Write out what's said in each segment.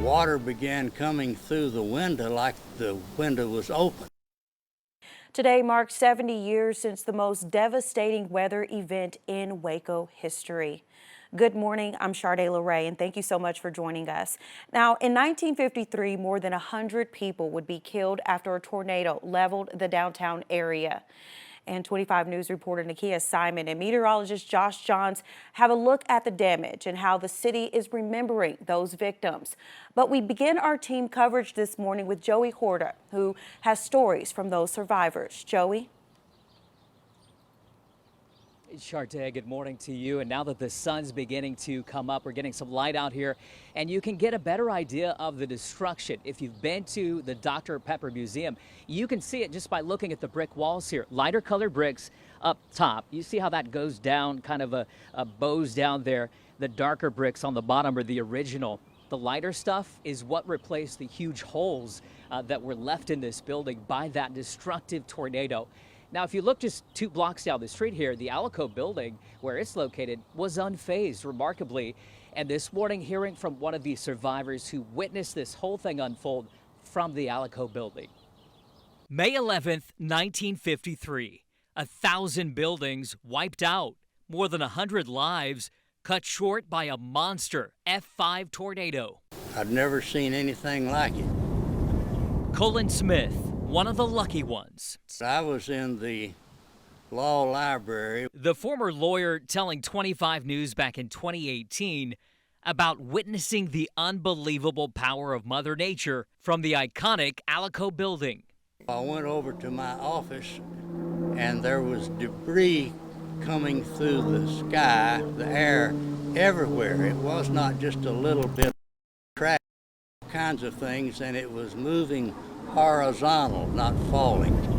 water began coming through the window like the window was open. Today marks 70 years since the most devastating weather event in Waco history. Good morning, I'm Sharday LeRae, and thank you so much for joining us. Now, in 1953, more than 100 people would be killed after a tornado leveled the downtown area. And 25 News reporter Nakea Simon and meteorologist Josh Johns have a look at the damage and how the city is remembering those victims. But we begin our team coverage this morning with Joey Horta, who has stories from those survivors. Joey? Sharday, good morning to you. And now that the sun's beginning to come up, we're getting some light out here, and you can get a better idea of the destruction. If you've been to the Dr. Pepper Museum, you can see it just by looking at the brick walls here. Lighter colored bricks up top. You see how that goes down, kind of a bows down there. The darker bricks on the bottom are the original. The lighter stuff is what replaced the huge holes that were left in this building by that destructive tornado. Now, if you look just 2 blocks down the street here, the Alico building, where it's located, was unfazed remarkably. And this morning, hearing from one of the survivors who witnessed this whole thing unfold from the Alico building. May 11th, 1953. 1,000 buildings wiped out. More than 100 lives cut short by a monster F5 tornado. I'd never seen anything like it. Colin Smith, one of the lucky ones. I was in the law library. The former lawyer telling 25 News back in 2018 about witnessing the unbelievable power of Mother Nature from the iconic Alico building. I went over to my office and there was debris coming through the sky, the air, everywhere. It was not just a little bit of trash, all kinds of things, and it was moving horizontal, not falling.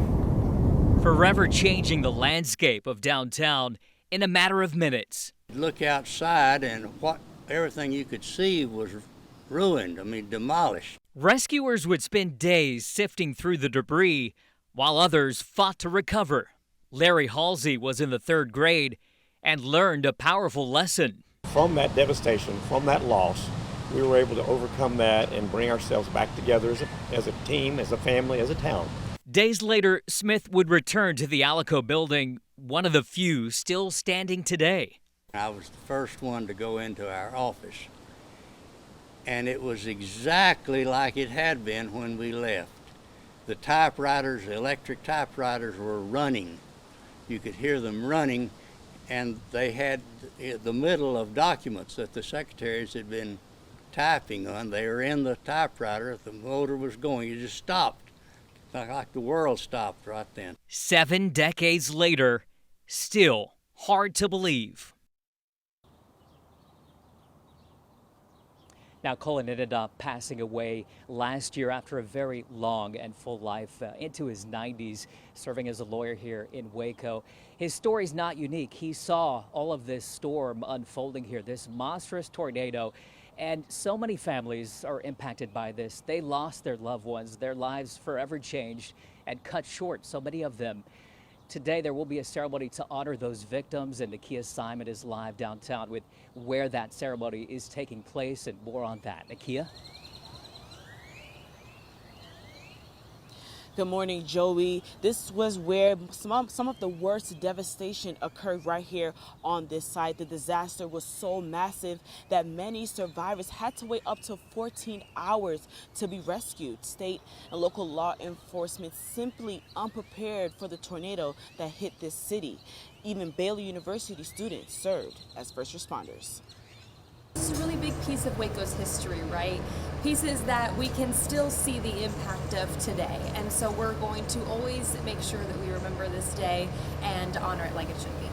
Forever changing the landscape of downtown in a matter of minutes. Look outside and everything you could see was ruined, demolished. Rescuers would spend days sifting through the debris while others fought to recover. Larry Halsey was in the 3rd grade and learned a powerful lesson. From that devastation, from that loss, we were able to overcome that and bring ourselves back together as a team, as a family, as a town. Days later, Smith would return to the Alico building, one of the few still standing today. I was the first one to go into our office, and it was exactly like it had been when we left. The typewriters, the electric typewriters, were running. You could hear them running, and they had the middle of documents that the secretaries had been typing on. They were in the typewriter. The motor was going. You just stopped. Like the world stopped right then. 7 decades later, still hard to believe. Now, Colin ended up passing away last year after a very long and full life into his 90s, serving as a lawyer here in Waco. His story's not unique. He saw all of this storm unfolding here, this monstrous tornado. And so many families are impacted by this. They lost their loved ones, their lives forever changed and cut short, so many of them. Today, there will be a ceremony to honor those victims, and Nakea Simon is live downtown with where that ceremony is taking place, and more on that. Nakea? Good morning, Joey. This was where some of the worst devastation occurred right here on this site. The disaster was so massive that many survivors had to wait up to 14 hours to be rescued. State and local law enforcement simply unprepared for the tornado that hit this city. Even Baylor University students served as first responders. It's a really big piece of Waco's history, right? Pieces that we can still see the impact of today. And so we're going to always make sure that we remember this day and honor it like it should be.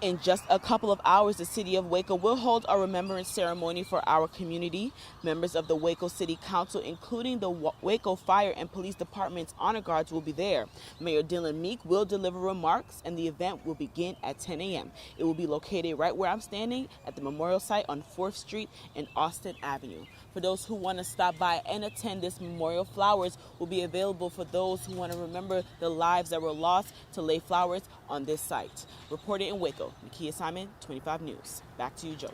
In just a couple of hours, the city of Waco will hold a remembrance ceremony for our community. Members of the Waco City Council, including the Waco Fire and Police Department's honor guards, will be there. Mayor Dylan Meek will deliver remarks, and the event will begin at 10 a.m. It will be located right where I'm standing at the memorial site on 4th Street and Austin Avenue. For those who want to stop by and attend this memorial, flowers will be available for those who want to remember the lives that were lost to lay flowers on this site. Reported in Waco, Nakea Simon, 25 News. Back to you, Joey.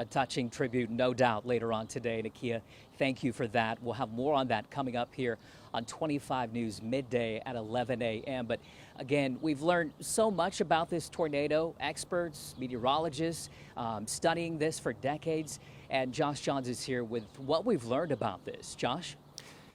A touching tribute, no doubt, later on today. Nakea, thank you for that. We'll have more on that coming up here on 25 News midday at 11 a.m. But again, we've learned so much about this tornado. Experts, meteorologists, studying this for decades. And Josh Johns is here with what we've learned about this. Josh?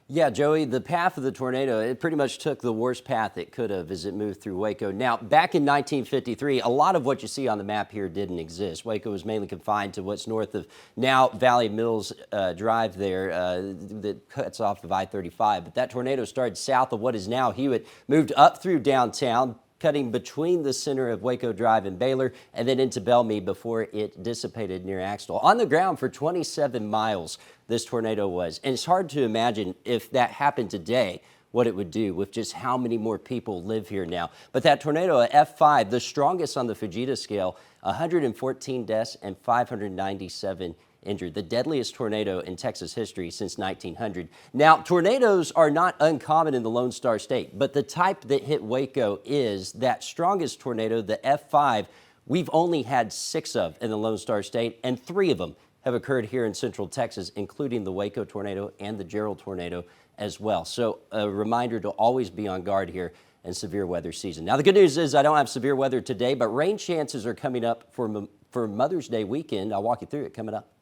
Yeah, Joey, the path of the tornado, it pretty much took the worst path it could have as it moved through Waco. Now, back in 1953, a lot of what you see on the map here didn't exist. Waco was mainly confined to what's north of now Valley Mills Drive there that cuts off of I-35. But that tornado started south of what is now Hewitt, moved up through downtown, cutting between the center of Waco Drive and Baylor, and then into Bellmead before it dissipated near Axtell. On the ground for 27 miles, this tornado was. And it's hard to imagine if that happened today, what it would do with just how many more people live here now. But that tornado at F5, the strongest on the Fujita scale, 114 deaths and 597 injured, the deadliest tornado in Texas history since 1900. Now, tornadoes are not uncommon in the Lone Star State, but the type that hit Waco is that strongest tornado, the F5, we've only had 6 of in the Lone Star State, and 3 of them have occurred here in Central Texas, including the Waco tornado and the Gerald tornado as well. So a reminder to always be on guard here in severe weather season. Now, the good news is I don't have severe weather today, but rain chances are coming up for Mother's Day weekend. I'll walk you through it coming up.